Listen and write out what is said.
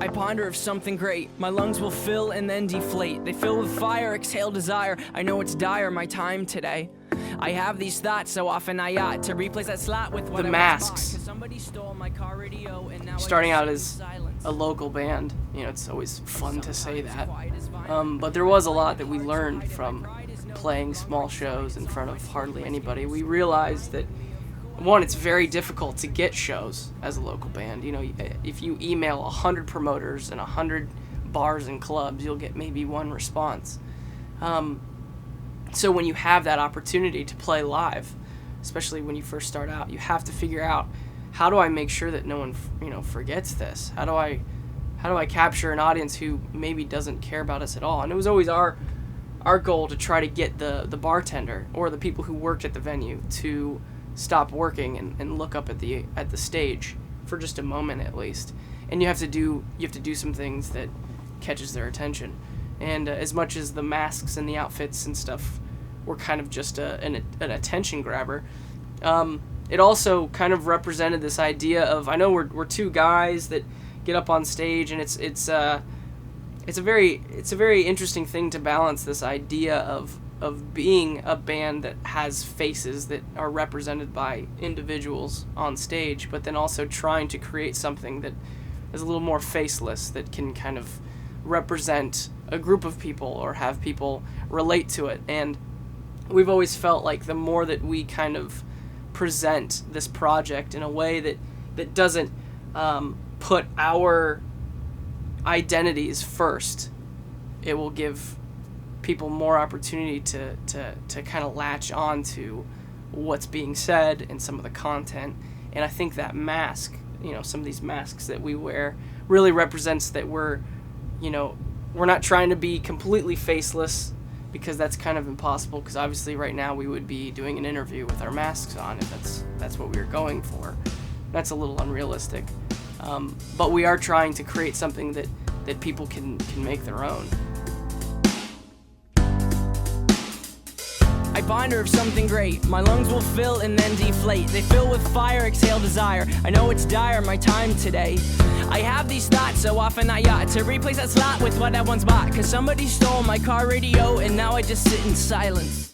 I ponder of something great. My lungs will fill and then deflate. They fill with fire, exhale desire. I know it's dire, my time today. I have these thoughts so often I ought to replace that slot with what the I masks. bought, somebody stole my car radio and now Starting out in as silence. a local band, you know, it's always fun to say that. But there was a lot that we learned from playing small shows in front of hardly anybody. We realized that, one, it's very difficult to get shows as a local band. You know, if you email 100 promoters and 100 bars and clubs, you'll get maybe one response. So when you have that opportunity to play live, especially when you first start out, you have to figure out, how do I make sure that no one, forgets this? How do I capture an audience who maybe doesn't care about us at all? And it was always our goal to try to get the bartender or the people who worked at the venue to stop working and look up at the stage for just a moment at least. And you have to do some things that catches their attention. And as much as the masks and the outfits and stuff were kind of just an attention grabber, it also kind of represented this idea of, I know we're two guys that get up on stage, and it's a very interesting thing to balance this idea of being a band that has faces that are represented by individuals on stage, but then also trying to create something that is a little more faceless, that can kind of represent a group of people or have people relate to it. And we've always felt like the more that we kind of present this project in a way that doesn't put our identities first, it will give people more opportunity to kind of latch on to what's being said and some of the content. And I think that mask, some of these masks that we wear, really represents that we're not trying to be completely faceless, because that's kind of impossible, because obviously right now we would be doing an interview with our masks on if that's what we were going for. That's a little unrealistic. But we are trying to create something that people can make their own. I ponder of something great. My lungs will fill and then deflate. They fill with fire, exhale desire. I know it's dire, my time today. I have these thoughts so often I ought to replace that slot with what I once bought, 'cause somebody stole my car radio and now I just sit in silence.